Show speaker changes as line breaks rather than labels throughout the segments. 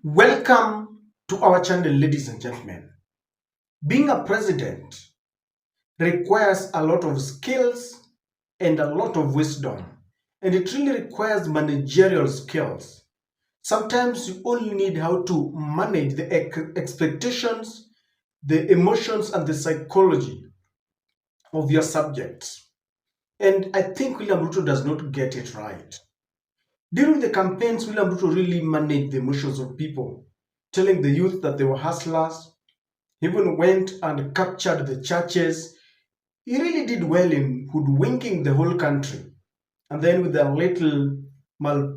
Welcome to our channel, ladies and gentlemen. Being a president requires a lot of skills and a lot of wisdom, and it really requires managerial skills. Sometimes you only need how to manage the expectations, the emotions, and the psychology of your subjects. And I think William Ruto does not get it right. During the campaigns, William Ruto really managed the emotions of people, telling the youth that they were hustlers. He even went and captured the churches. He really did well in hoodwinking the whole country. And then with a little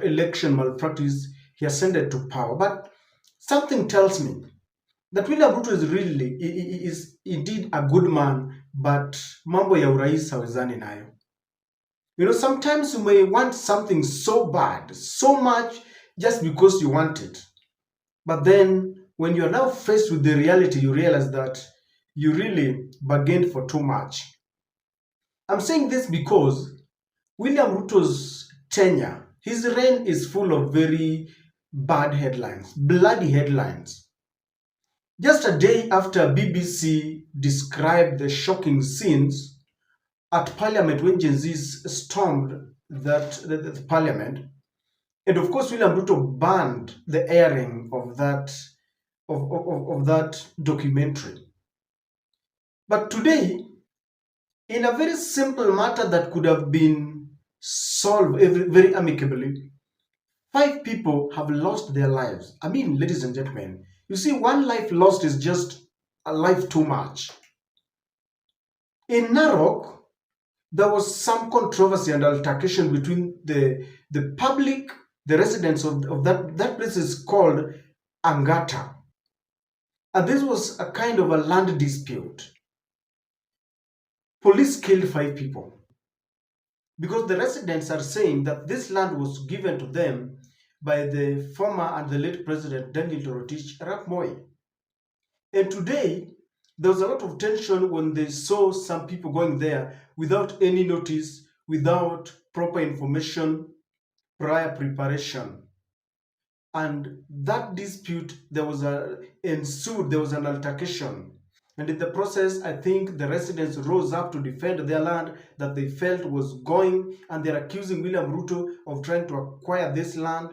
election malpractice, he ascended to power. But something tells me that William Ruto is indeed a good man, but mambo ya urais hawezani nayo. Sometimes you may want something so bad, so much, just because you want it. But then, when you're now faced with the reality, you realize that you really bargained for too much. I'm saying this because William Ruto's tenure, his reign is full of very bad headlines, bloody headlines. Just a day after BBC described the shocking scenes at Parliament when Gen Zs stormed the Parliament, and of course William Ruto banned the airing of that documentary. But today, in a very simple matter that could have been solved very amicably, 5 people have lost their lives. I mean, ladies and gentlemen, you see, one life lost is just a life too much. In Narok, there was some controversy and altercation between the public, the residents of that place is called Angata. And this was a kind of a land dispute. Police killed 5 people because the residents are saying that this land was given to them by the former and the late president Daniel Torotich Arap Moi. And today, there was a lot of tension when they saw some people going there without any notice, without proper information, prior preparation. And that dispute, there was an altercation. And in the process, I think the residents rose up to defend their land that they felt was going, and they're accusing William Ruto of trying to acquire this land.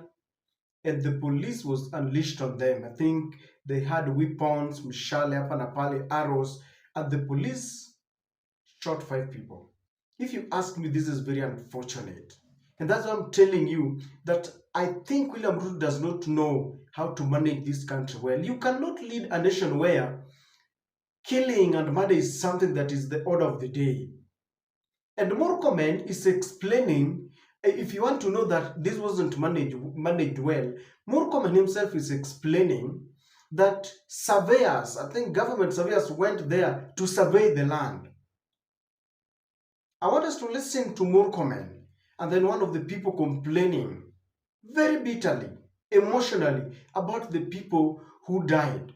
And the police was unleashed on them. I think they had weapons, mishale, apanapale, arrows, and the police shot 5 people. If you ask me, this is very unfortunate. And that's why I'm telling you that I think William Ruto does not know how to manage this country well. You cannot lead a nation where killing and murder is something that is the order of the day. And Murkomen is explaining, if you want to know that this wasn't managed well, Murkomen himself is explaining that surveyors, I think government surveyors went there to survey the land. I want us to listen to Murkomen and then one of the people complaining very bitterly, emotionally about the people who died.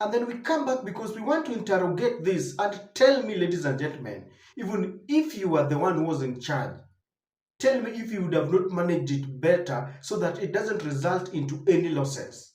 And then we come back because we want to interrogate this and tell me, ladies and gentlemen, even if you were the one who was in charge, tell me if you would have not managed it better so that it doesn't result into any losses.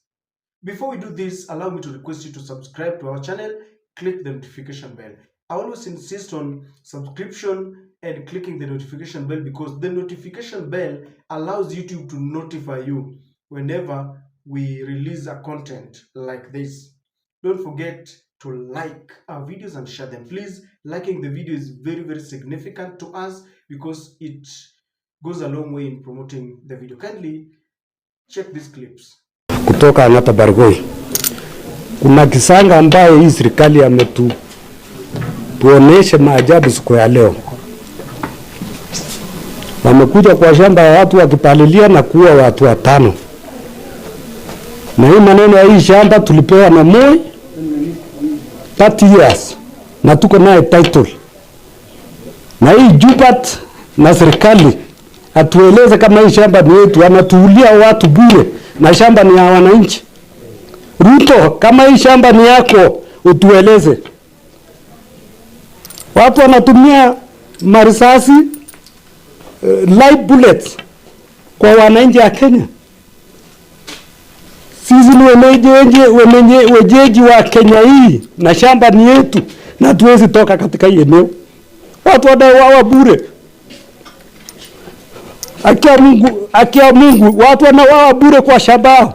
Before we do this, allow me to request you to subscribe to our channel, click the notification bell. I always insist on subscription and clicking the notification bell because the notification bell allows YouTube to notify you whenever we release a content like this. Don't forget to like our videos and share them. Please, liking the video is very significant to us because it goes a long way in promoting the video. Kindly check these clips.
Kutoka Anata Bargoi. Kuna kisanga ambayo hii serikali tuoneshe maajabu siku ya leo. Wamekuja kwa shamba ya watu wakipalilia na kuua watu 5. Na hii maneno ya hii shamba tulipewa na Moi 30 years na tuko naye title. Na hii Jupat na serikali atueleze kama hii shamba ni yetu, anatuulia watu bure na shamba ni ya wananchi. Ruto, kama hii shamba ni yako utueleze. Watu wanatumia marisasi live bullets kwa wananchi ya Kenya. Sisi ni wenyeji wa Kenya hii na shamba ni yetu na tuwezi toka katika hii eneo. Watu wanauawa bure. Akia Mungu, watu wanauawa bure kwa shamba.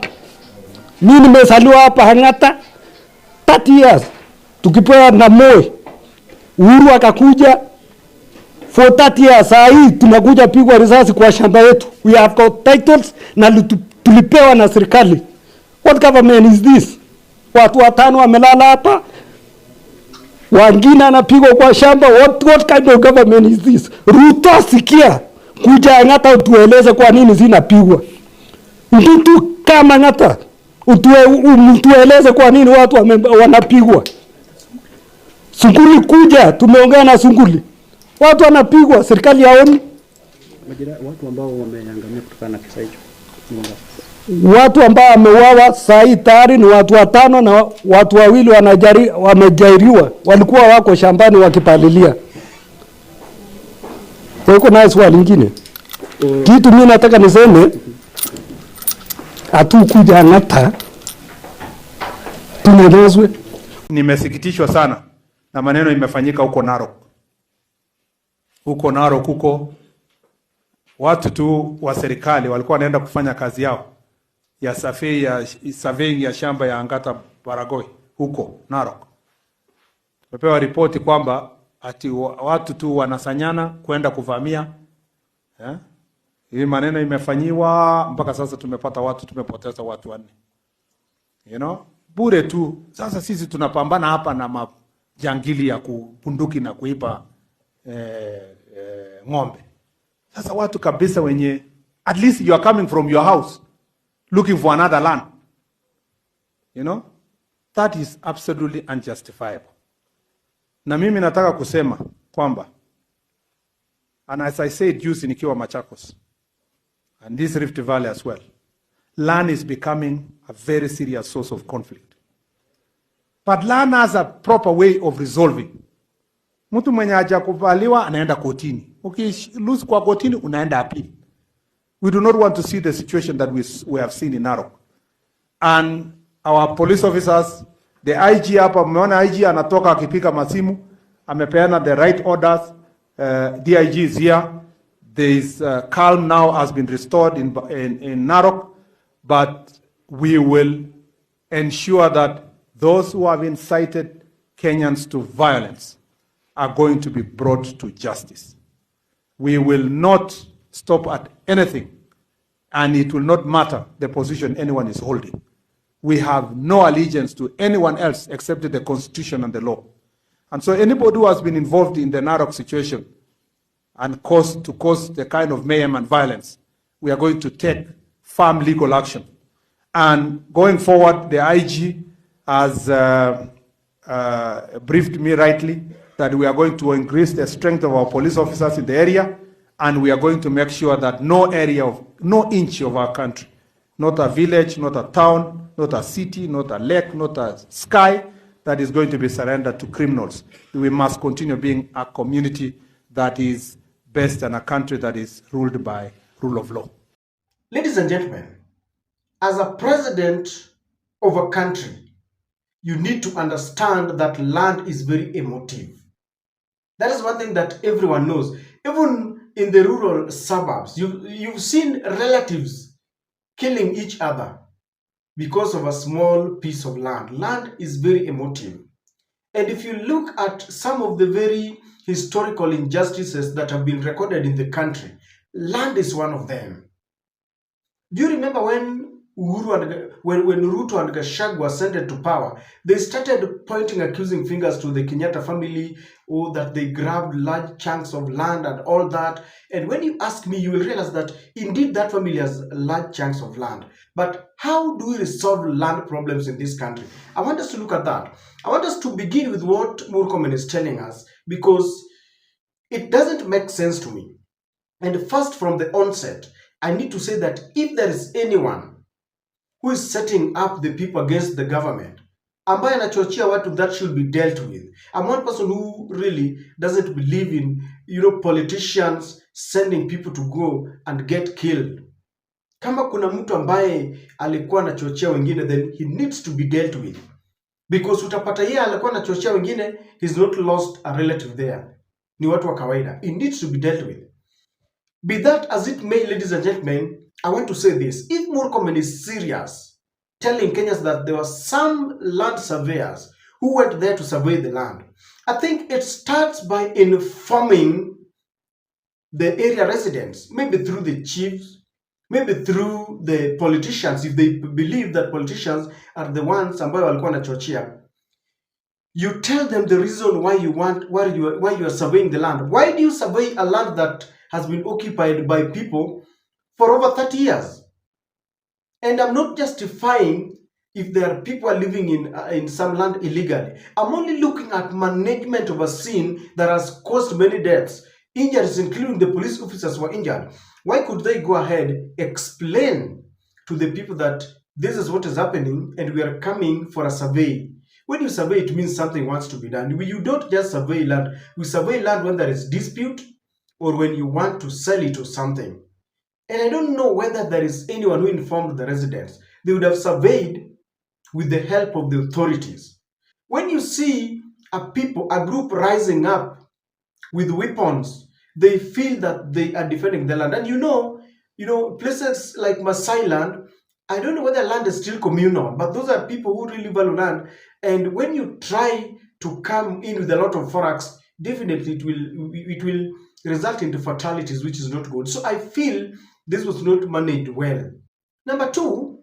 Mimi nimezaliwa hapa Hang'ata 30 years. Tukipewa na Moi. Uhuru akakuja for 30 years. Saa hii tunakuja pigwa risasi kwa shamba yetu. We have got titles na tulipewa na serikali. What government is this? Watu 5 wamelala hapa. Wengine anapigwa kwa shamba. What kind of government is this? Ruto, sikia. Kuja Hang'ata utueleze kwa nini zinapigwa. Mtu kama Hang'ata utueleze kwa nini watu wanapigwa. Sunguli kuja, tumeongea na Sunguli. Watu wanapigwa, serikali haoni.
Watu ambao wameangamia kutokana na kisa hicho.
Watu ambao wameuawa saa hii tayari ni watu 5 na watu 2 wamejairiwa. Walikuwa wako shambani wakipalilia. Wako na swali lingine. Kitu mimi nataka niseme, hatukuja Hang'ata tumelezwe.
Nimesikitishwa sana na maneno imefanyika huko Narok. Huko Narok huko watu tu wa serikali walikuwa wanaenda kufanya kazi yao ya surveying ya shamba ya Angata Baragoi huko Narok. Tumepewa ripoti kwamba ati watu tu wanasanyana kwenda kuvamia. Hii maneno imefanyiwa mpaka sasa tumepoteza watu 4. Bure tu. Sasa sisi tunapambana hapa na majangili ya kubunduki na kuipa ng'ombe. Sasa watu kabisa wenye, at least you are coming from your house looking for another land. That is absolutely unjustifiable. Na mimi nataka kusema kwamba, and as I said juzi nikiwa Machakos, and this Rift Valley as well, land is becoming a very serious source of conflict. But land has a proper way of resolving. Mtu mwenye hajakubaliwa anaenda kotini. Ukilose kwa kotini unaenda appeal. We do not want to see the situation that we have seen in Narok. And our police officers, the IG hapa, mmeona IG anatoka akipika masimu, amepeana the right orders, DIG is here. There is calm now has been restored in Narok, but we will ensure that those who have incited Kenyans to violence are going to be brought to justice. We will not stop at anything, and it will not matter the position anyone is holding. We have no allegiance to anyone else except the Constitution and the law. And so anybody who has been involved in the Narok situation and cause the kind of mayhem and violence, we are going to take firm legal action. And going forward, the IG has briefed me rightly that we are going to increase the strength of our police officers in the area, and we are going to make sure that no inch of our country, not a village, not a town, not a city, not a lake, not a sky, that is going to be surrendered to criminals. We must continue being a community that is best and a country that is ruled by rule of law.
Ladies and gentlemen, as a president of a country, you need to understand that land is very emotive. That is one thing that everyone knows. Even in the rural suburbs, you've seen relatives killing each other because of a small piece of land. Land is very emotive. And if you look at some of the very historical injustices that have been recorded in the country, land is one of them. Do you remember when Ruto and Gachagua ascended to power, they started pointing accusing fingers to the Kenyatta family, or that they grabbed large chunks of land and all that. And when you ask me, you will realize that indeed that family has large chunks of land. But how do we resolve land problems in this country? I want us to look at that. I want us to begin with what Murkomen is telling us, because it doesn't make sense to me. And first, from the onset, I need to say that if there is anyone who is setting up the people against the government, ambaye anachochea watu, that should be dealt with. I'm one person who really doesn't believe in, politicians sending people to go and get killed Kama kuna mtu ambaye alikuwa anachochea wengine, then he needs to be dealt with, because utapata yeye alikuwa anachochea wengine, he's not lost a relative there, ni watu wa kawaida. It needs to be dealt with. Be that as it may, ladies and gentlemen, I want to say this: if Murkomen is serious telling Kenyans that there were some land surveyors who went there to survey the land, I think it starts by informing the area residents, maybe through the chiefs, maybe through the politicians, if they believe that politicians are the ones ambayo walikuwa wanachochea. You tell them the reason why you are surveying the land. Why do you survey a land that has been occupied by people for over 30 years? And I'm not justifying if there are people living in some land illegally. I'm only looking at management of a scene that has caused many deaths, injuries, including the police officers who were injured. Why could they go ahead, explain to the people that this is what is happening and we are coming for a survey? When you survey, it means something wants to be done. You don't just survey land. We survey land when there is dispute or when you want to sell it or something. And I don't know whether there is anyone who informed the residents. They would have surveyed with the help of the authorities. When you see a group rising up with weapons, they feel that they are defending the land. And you know, places like Masai land, I don't know whether land is still communal, but those are people who really value land. And when you try to come in with a lot of forex, definitely it will result into fatalities, which is not good. So I feel this was not managed well. Number two,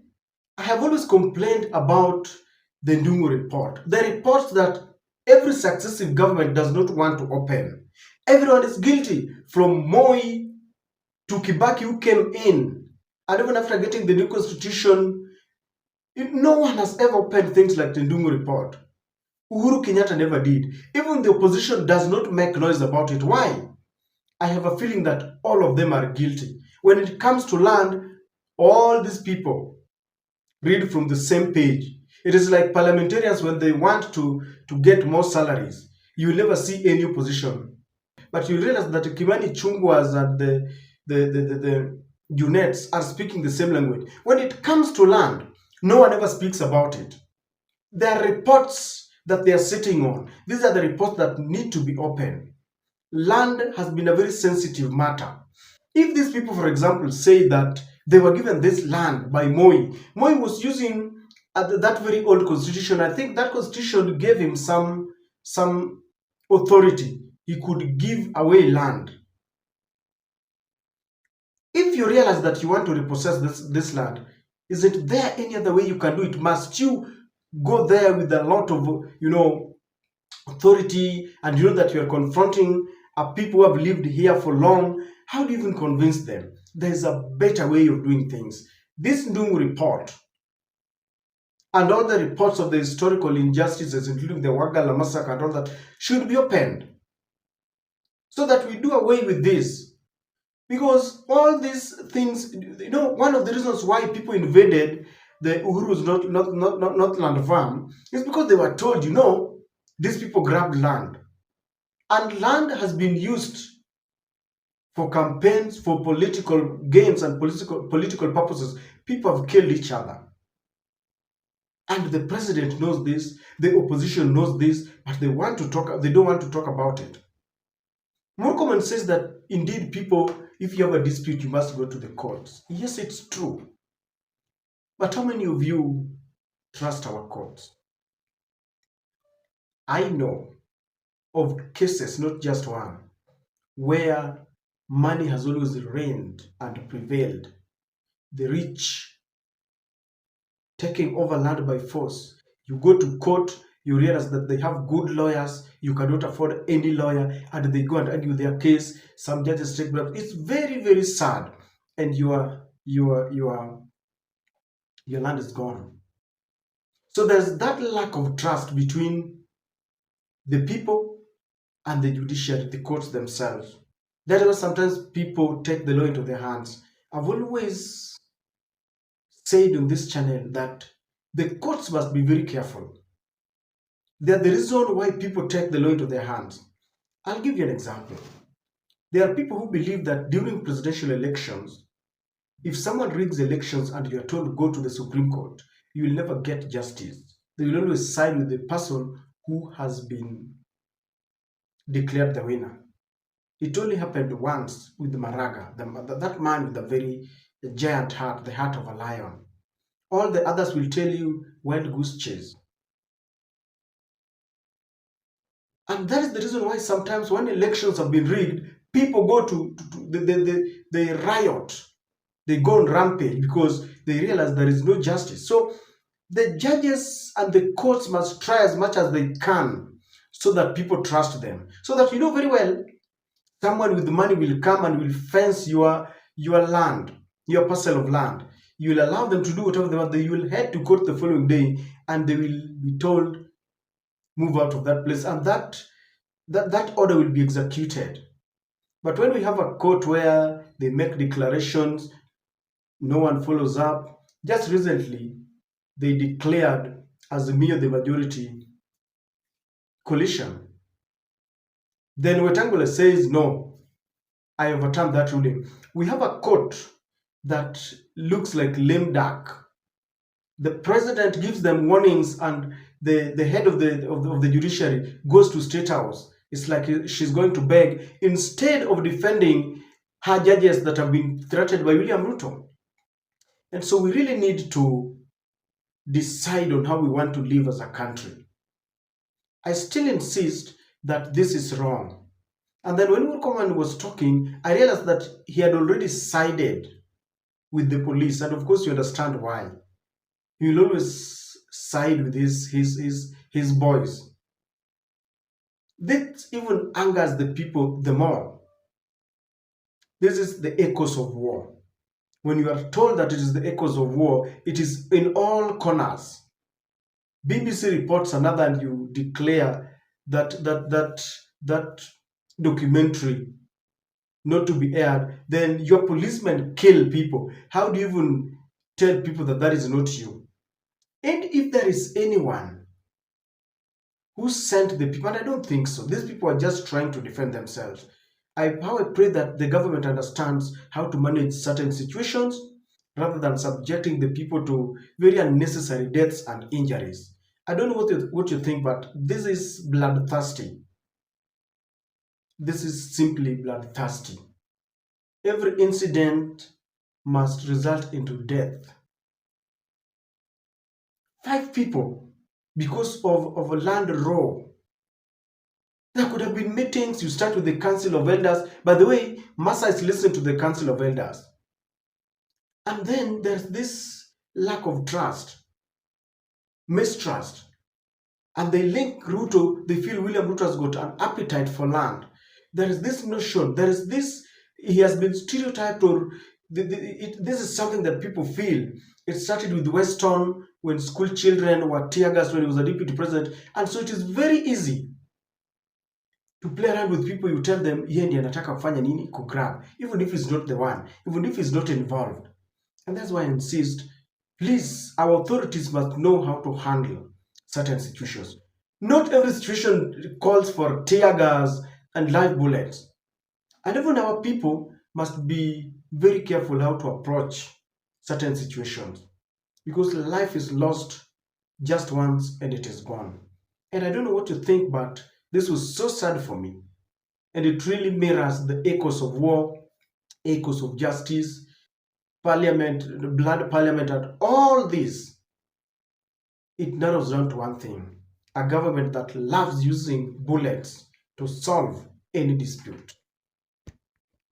I have always complained about the Ndungu report. The reports that every successive government does not want to open. Everyone is guilty, from Moi to Kibaki, who came in. And even after getting the new constitution, no one has ever opened things like the Ndungu report. Uhuru Kenyatta never did. Even the opposition does not make noise about it. Why? I have a feeling that all of them are guilty. When it comes to land, all these people read from the same page. It is like parliamentarians when they want to get more salaries. You will never see any opposition. But you realize that Kimani Chungwas and the UNEDs are speaking the same language. When it comes to land, no one ever speaks about it. There are reports that they are sitting on. These are the reports that need to be open. Land has been a very sensitive matter. If these people, for example, say that they were given this land by Moi, Moi was using that very old constitution. I think that constitution gave him some authority. He could give away land. If you realize that you want to repossess this land, isn't there any other way you can do it? Must you go there with a lot of, authority, and you know that you are confronting people who have lived here for long? How do you even convince them? There's a better way of doing things. This Ndungu report and all the reports of the historical injustices, including the Wagala massacre and all that, should be opened so that we do away with this. Because all these things, one of the reasons why people invaded the Uhuru's not land farm is because they were told, these people grabbed land. And land has been used for campaigns, for political gains and political purposes. People have killed each other. And the president knows this, the opposition knows this, but they don't want to talk about it. Murkomen says that indeed people, if you have a dispute, you must go to the courts. Yes, it's true. But how many of you trust our courts? I know of cases, not just one, where money has always reigned and prevailed. The rich taking over land by force. You go to court, you realize that they have good lawyers, you cannot afford any lawyer, and they go and argue their case. Some judges take blood. It's very, very sad, and your land is gone. So there's that lack of trust between the people and the judiciary, the courts themselves. That's why sometimes people take the law into their hands. I've always said on this channel that the courts must be very careful. They're the reason why people take the law into their hands. I'll give you an example. There are people who believe that during presidential elections, If someone rigs elections and you are told to go to the Supreme Court, you will never get justice. They will always side with the person who has been declared the winner. It only happened once with Maraga, that man with a very giant heart, the heart of a lion. All the others will tell you wild goose chase. And that is the reason why sometimes when elections have been rigged, people go they riot. They go on rampage because they realize there is no justice. So the judges and the courts must try as much as they can so that people trust them. So that you know very well, someone with money will come and will fence your land, your parcel of land. You will allow them to do whatever they want. You will head to court the following day and they will be told, move out of that place. And that order will be executed. But when we have a court where they make declarations, no one follows up. Just recently, they declared Azimio the majority coalition. Then Wetangula says, no, I overturned that ruling. We have a court that looks like lame duck. The president gives them warnings and the head of the judiciary goes to State House. It's like she's going to beg instead of defending her judges that have been threatened by William Ruto. And so we really need to decide on how we want to live as a country. I still insist that this is wrong. And then when Murkomen was talking, I realized that he had already sided with the police. And of course, you understand why. He will always side with his boys. That even angers the people the more. This is the echoes of war. When you are told that it is the echoes of war, it is in all corners. BBC reports another and you declare that documentary not to be aired, then your policemen kill people. How do you even tell people that that is not you? And if there is anyone who sent the people, and I don't think so, these people are just trying to defend themselves. I pray that the government understands how to manage certain situations rather than subjecting the people to very unnecessary deaths and injuries. I don't know what you think, but this is bloodthirsty. This is simply bloodthirsty. Every incident must result into death. 5 people because of a land row. There could have been meetings. You start with the Council of Elders. By the way, Massa is listening to the Council of Elders. And then there's this lack of trust, mistrust. And they link Ruto, they feel William Ruto has got an appetite for land. There is this notion, there is this, he has been stereotyped, or this is something that people feel. It started with Weston when school children were tear gassed when he was a deputy president. And so it is very easy to play around with people. You tell them, yeye ndiye anataka kufanya nini, kugrab, even if he's not the one, even if he's not involved. And that's why I insist, please, our authorities must know how to handle certain situations. Not every situation calls for tear gas and live bullets. And even our people must be very careful how to approach certain situations, because life is lost just once and it is gone. And I don't know what you think, but this was so sad for me. And it really mirrors the echoes of war, echoes of justice, parliament, the blood parliament, and all this. It narrows down to one thing: a government that loves using bullets to solve any dispute.